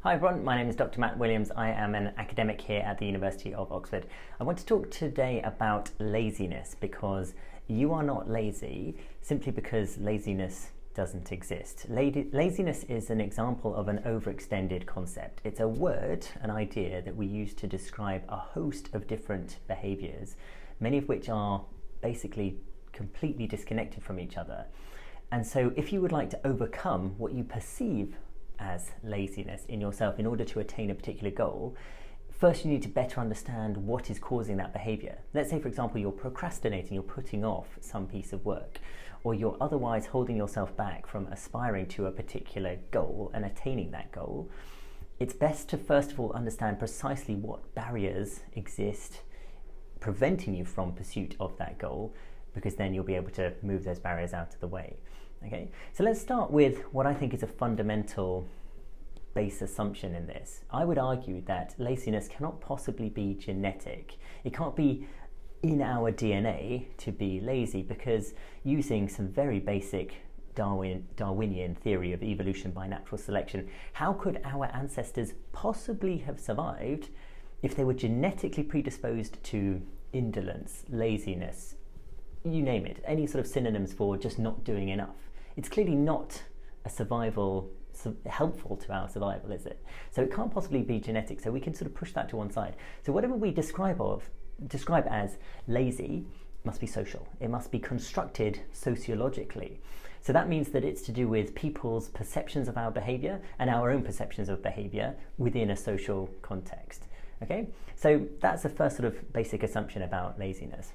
Hi everyone, my name is Dr. Matt Williams. I am an academic here at the University of Oxford. I want to talk today about laziness because you are not lazy simply because laziness doesn't exist. Laziness is an example of an overextended concept. It's a word, an idea that we use to describe a host of different behaviours, many of which are basically completely disconnected from each other. And so if you would like to overcome what you perceive as laziness in yourself in order to attain a particular goal, first you need to better understand what is causing that behaviour. Let's say, for example, you're procrastinating, you're putting off some piece of work, or you're otherwise holding yourself back from aspiring to a particular goal and attaining that goal. It's best to first of all understand precisely what barriers exist preventing you from pursuit of that goal, because then you'll be able to move those barriers out of the way. Okay, so let's start with what I think is a fundamental base assumption in this. I would argue that laziness cannot possibly be genetic. It can't be in our DNA to be lazy, because using some very basic Darwinian theory of evolution by natural selection, how could our ancestors possibly have survived if they were genetically predisposed to indolence, laziness, you name it, any sort of synonyms for just not doing enough? It's clearly not helpful to our survival, is it? So it can't possibly be genetic, so we can sort of push that to one side. So whatever we describe as lazy must be social. It must be constructed sociologically. So that means that it's to do with people's perceptions of our behaviour and our own perceptions of behaviour within a social context. Okay, so that's the first sort of basic assumption about laziness.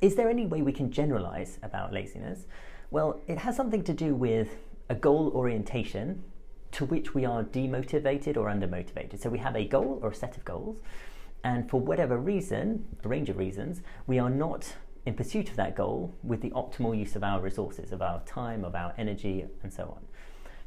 Is there any way we can generalize about laziness? Well, it has something to do with a goal orientation to which we are demotivated or undermotivated. So we have a goal or a set of goals, and for whatever reason, a range of reasons, we are not in pursuit of that goal with the optimal use of our resources, of our time, of our energy, and so on.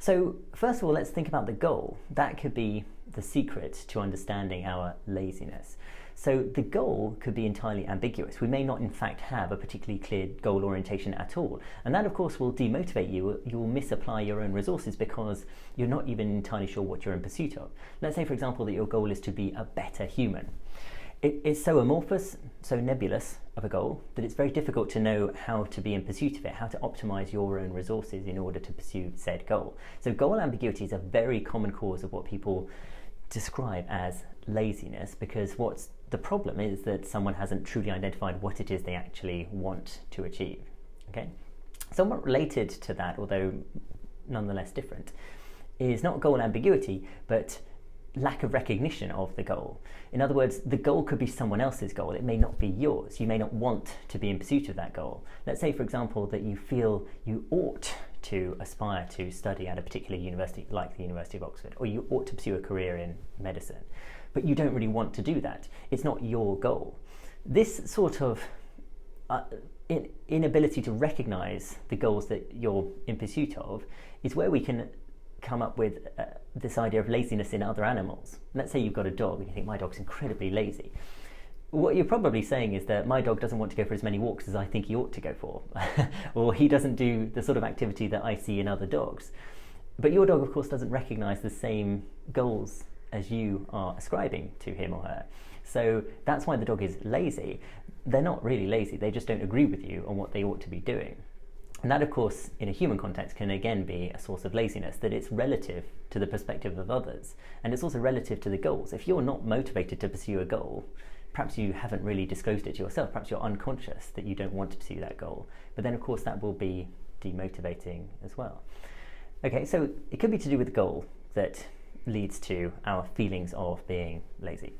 So first of all, let's think about the goal. That could be the secret to understanding our laziness. So the goal could be entirely ambiguous. We may not in fact have a particularly clear goal orientation at all. And that of course will demotivate you. You'll misapply your own resources because you're not even entirely sure what you're in pursuit of. Let's say, for example, that your goal is to be a better human. It's so amorphous, so nebulous of a goal that it's very difficult to know how to be in pursuit of it, how to optimize your own resources in order to pursue said goal. So goal ambiguity is a very common cause of what people describe as laziness, because what's the problem is that someone hasn't truly identified what it is they actually want to achieve. Okay, somewhat related to that, although nonetheless different, is not goal ambiguity, but lack of recognition of the goal. In other words, the goal could be someone else's goal. It may not be yours. You may not want to be in pursuit of that goal. Let's say, for example, that you feel you ought to aspire to study at a particular university like the University of Oxford, or you ought to pursue a career in medicine, but you don't really want to do that. It's not your goal. This sort of inability to recognize the goals that you're in pursuit of is where we can come up with this idea of laziness in other animals. Let's say you've got a dog and you think, my dog's incredibly lazy. What you're probably saying is that my dog doesn't want to go for as many walks as I think he ought to go for, or he doesn't do the sort of activity that I see in other dogs. But your dog, of course, doesn't recognize the same goals as you are ascribing to him or her. So that's why the dog is lazy. They're not really lazy, they just don't agree with you on what they ought to be doing. And that, of course, in a human context can again be a source of laziness, that it's relative to the perspective of others, and it's also relative to the goals. If you're not motivated to pursue a goal, perhaps you haven't really disclosed it to yourself, perhaps you're unconscious that you don't want to pursue that goal, but then of course that will be demotivating as well. Okay, so it could be to do with the goal that leads to our feelings of being lazy.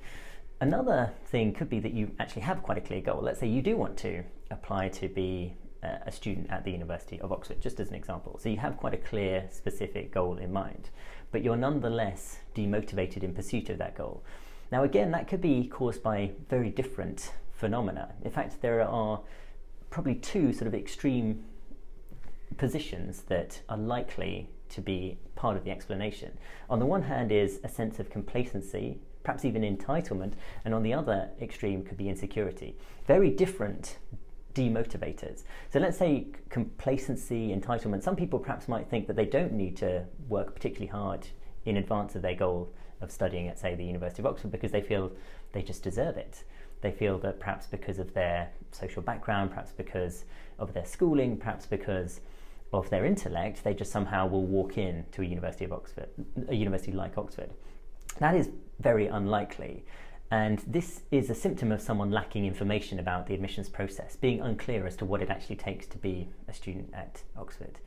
Another thing could be that you actually have quite a clear goal. Let's say you do want to apply to be a student at the University of Oxford, just as an example. So you have quite a clear, specific goal in mind, but you're nonetheless demotivated in pursuit of that goal. Now again, that could be caused by very different phenomena. In fact, there are probably two sort of extreme positions that are likely to be part of the explanation. On the one hand is a sense of complacency, perhaps even entitlement, and on the other extreme could be insecurity. Very different demotivators. So let's say complacency, entitlement. Some people perhaps might think that they don't need to work particularly hard in advance of their goal of studying at, say, the University of Oxford, because they feel they just deserve it. They feel that perhaps because of their social background, perhaps because of their schooling, perhaps because of their intellect, they just somehow will walk in to a university like Oxford. That is very unlikely. And this is a symptom of someone lacking information about the admissions process, being unclear as to what it actually takes to be a student at Oxford.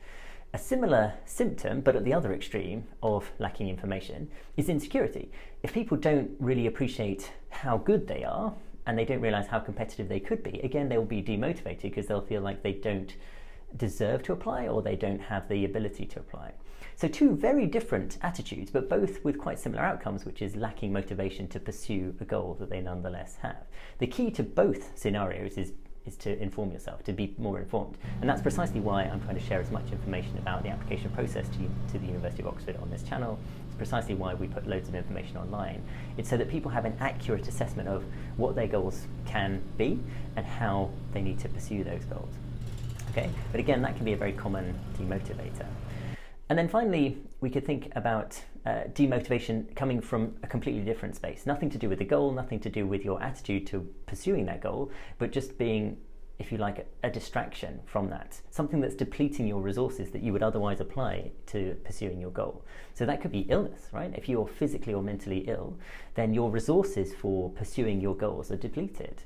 A similar symptom, but at the other extreme of lacking information, is insecurity. If people don't really appreciate how good they are, and they don't realise how competitive they could be, again, they will be demotivated because they'll feel like they don't deserve to apply or they don't have the ability to apply. So two very different attitudes, but both with quite similar outcomes, which is lacking motivation to pursue a goal that they nonetheless have. The key to both scenarios is to inform yourself, to be more informed. And that's precisely why I'm trying to share as much information about the application process to the University of Oxford on this channel. It's precisely why we put loads of information online. It's so that people have an accurate assessment of what their goals can be and how they need to pursue those goals. Okay? But again, that can be a very common demotivator. And then finally, we could think about demotivation coming from a completely different space. Nothing to do with the goal, nothing to do with your attitude to pursuing that goal, but just being, if you like, a distraction from that. Something that's depleting your resources that you would otherwise apply to pursuing your goal. So that could be illness, right? If you're physically or mentally ill, then your resources for pursuing your goals are depleted.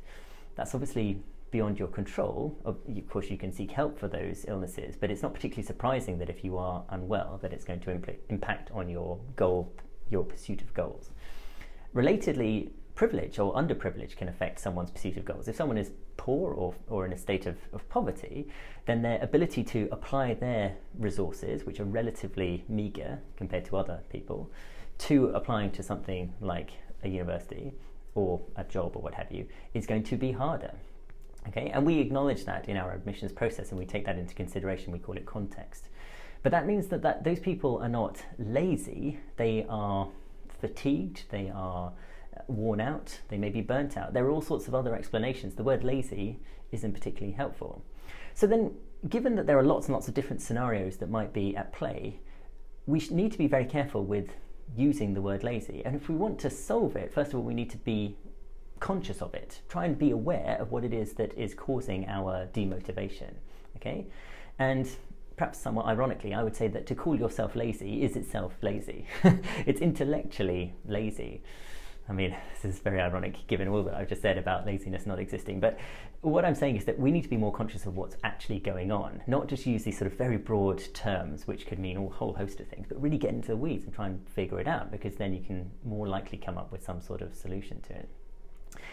That's obviously beyond your control. Of course, you can seek help for those illnesses, but it's not particularly surprising that if you are unwell, that it's going to impact on your goal, your pursuit of goals. Relatedly, privilege or underprivilege can affect someone's pursuit of goals. If someone is poor or in a state of poverty, then their ability to apply their resources, which are relatively meagre compared to other people, to applying to something like a university or a job or what have you, is going to be harder. Okay, and we acknowledge that in our admissions process and we take that into consideration. We call it context. But that means that those people are not lazy, they are fatigued, they are worn out, they may be burnt out. There are all sorts of other explanations. The word lazy isn't particularly helpful. So then, given that there are lots and lots of different scenarios that might be at play, we need to be very careful with using the word lazy. And if we want to solve it, first of all, we need to be conscious of it. Try and be aware of what it is that is causing our demotivation. Okay? And perhaps somewhat ironically, I would say that to call yourself lazy is itself lazy. It's intellectually lazy. I mean, this is very ironic given all that I've just said about laziness not existing, but what I'm saying is that we need to be more conscious of what's actually going on, not just use these sort of very broad terms, which could mean a whole host of things, but really get into the weeds and try and figure it out, because then you can more likely come up with some sort of solution to it.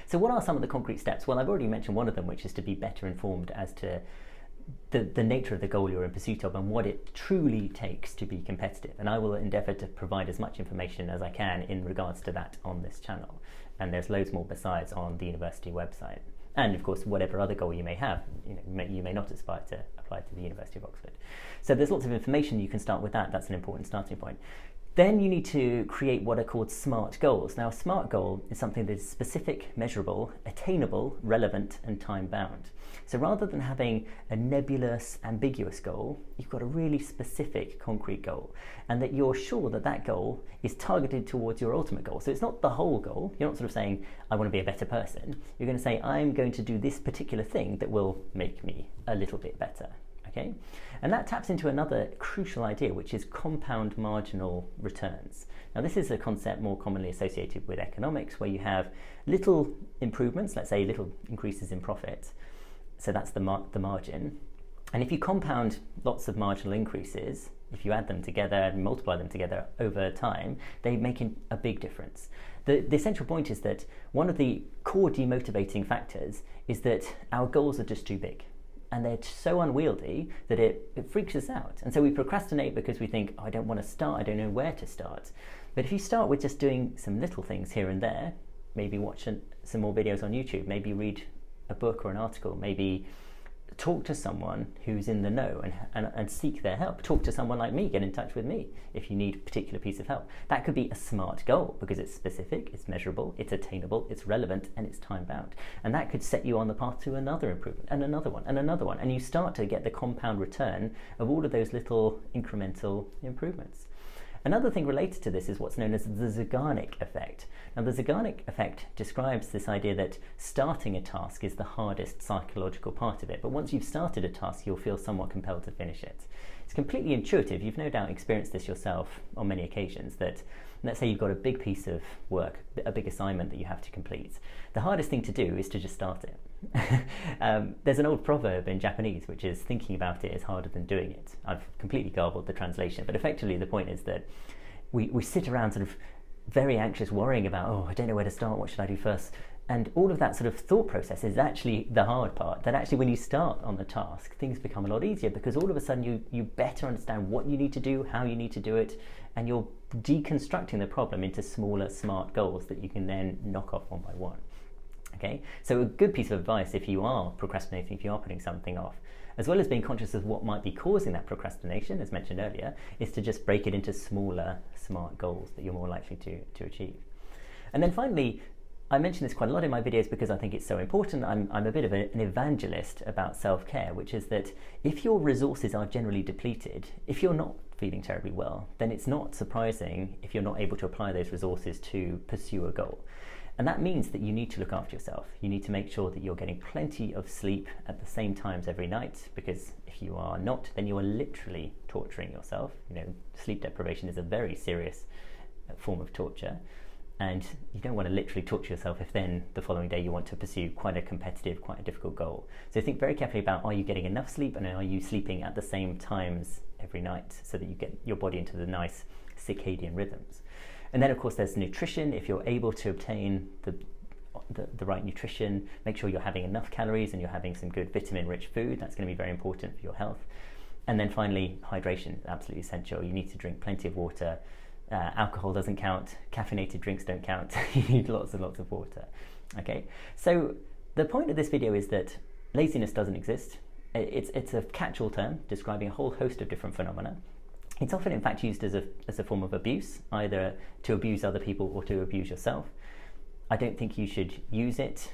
So what are some of the concrete steps? Well, I've already mentioned one of them, which is to be better informed as to the nature of the goal you're in pursuit of and what it truly takes to be competitive. And I will endeavour to provide as much information as I can in regards to that on this channel. And there's loads more besides on the university website. And of course, whatever other goal you may have, you may not aspire to apply to the University of Oxford. So there's lots of information. You can start with that. That's an important starting point. Then you need to create what are called SMART goals. Now, a SMART goal is something that is specific, measurable, attainable, relevant, and time-bound. So rather than having a nebulous, ambiguous goal, you've got a really specific, concrete goal, and that you're sure that that goal is targeted towards your ultimate goal. So it's not the whole goal. You're not sort of saying, I want to be a better person. You're going to say, I'm going to do this particular thing that will make me a little bit better. Okay? And that taps into another crucial idea, which is compound marginal returns. Now, this is a concept more commonly associated with economics, where you have little improvements, let's say little increases in profit. So that's the margin. And if you compound lots of marginal increases, if you add them together and multiply them together over time, they make a big difference. The essential point is that one of the core demotivating factors is that our goals are just too big. And they're so unwieldy that it freaks us out. And so we procrastinate because we think, oh, I don't want to start, I don't know where to start. But if you start with just doing some little things here and there, maybe watch some more videos on YouTube, maybe read a book or an article, maybe talk to someone who's in the know and seek their help. Talk to someone like me, get in touch with me if you need a particular piece of help. That could be a SMART goal because it's specific, it's measurable, it's attainable, it's relevant, and it's time bound. And that could set you on the path to another improvement and another one and another one. And you start to get the compound return of all of those little incremental improvements. Another thing related to this is what's known as the Zeigarnik effect. Now, the Zeigarnik effect describes this idea that starting a task is the hardest psychological part of it, but once you've started a task, you'll feel somewhat compelled to finish it. It's completely intuitive. You've no doubt experienced this yourself on many occasions, that let's say you've got a big piece of work, a big assignment that you have to complete. The hardest thing to do is to just start it. There's an old proverb in Japanese which is thinking about it is harder than doing it. I've completely garbled the translation, but effectively the point is that we sit around sort of very anxious, worrying about, oh, I don't know where to start, what should I do first? And all of that sort of thought process is actually the hard part. That actually when you start on the task, things become a lot easier, because all of a sudden you better understand what you need to do, how you need to do it, and you're deconstructing the problem into smaller, smart goals that you can then knock off one by one. Okay, so a good piece of advice if you are procrastinating, if you are putting something off, as well as being conscious of what might be causing that procrastination, as mentioned earlier, is to just break it into smaller, smart goals that you're more likely to achieve. And then finally, I mention this quite a lot in my videos because I think it's so important. I'm a bit of an evangelist about self-care, which is that if your resources are generally depleted, if you're not feeling terribly well, then it's not surprising if you're not able to apply those resources to pursue a goal. And that means that you need to look after yourself. You need to make sure that you're getting plenty of sleep at the same times every night, because if you are not, then you are literally torturing yourself. You know, sleep deprivation is a very serious form of torture, and you don't want to literally torture yourself if then the following day you want to pursue quite a competitive, quite a difficult goal. So think very carefully about, are you getting enough sleep, and are you sleeping at the same times every night so that you get your body into the nice circadian rhythms. And then of course there's nutrition. If you're able to obtain the right nutrition, make sure you're having enough calories and you're having some good vitamin-rich food. That's going to be very important for your health. And then finally, hydration is absolutely essential. You need to drink plenty of water. Alcohol doesn't count. Caffeinated drinks don't count. You need lots and lots of water. Okay, so the point of this video is that laziness doesn't exist. It's a catch-all term describing a whole host of different phenomena. It's often in fact used as a form of abuse, either to abuse other people or to abuse yourself. I don't think you should use it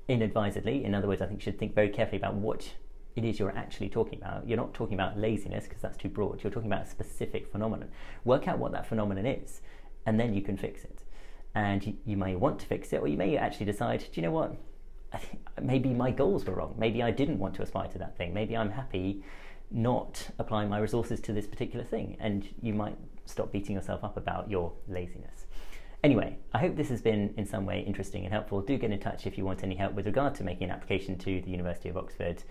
inadvisedly. In other words, I think you should think very carefully about what it is you're actually talking about. You're not talking about laziness because that's too broad. You're talking about a specific phenomenon. Work out what that phenomenon is, and then you can fix it. And you may want to fix it, or you may actually decide, do you know what? Maybe my goals were wrong. Maybe I didn't want to aspire to that thing. Maybe I'm happy not applying my resources to this particular thing, and you might stop beating yourself up about your laziness. Anyway, I hope this has been in some way interesting and helpful. Do get in touch if you want any help with regard to making an application to the University of Oxford.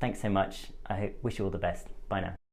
Thanks so much. I wish you all the best. Bye now.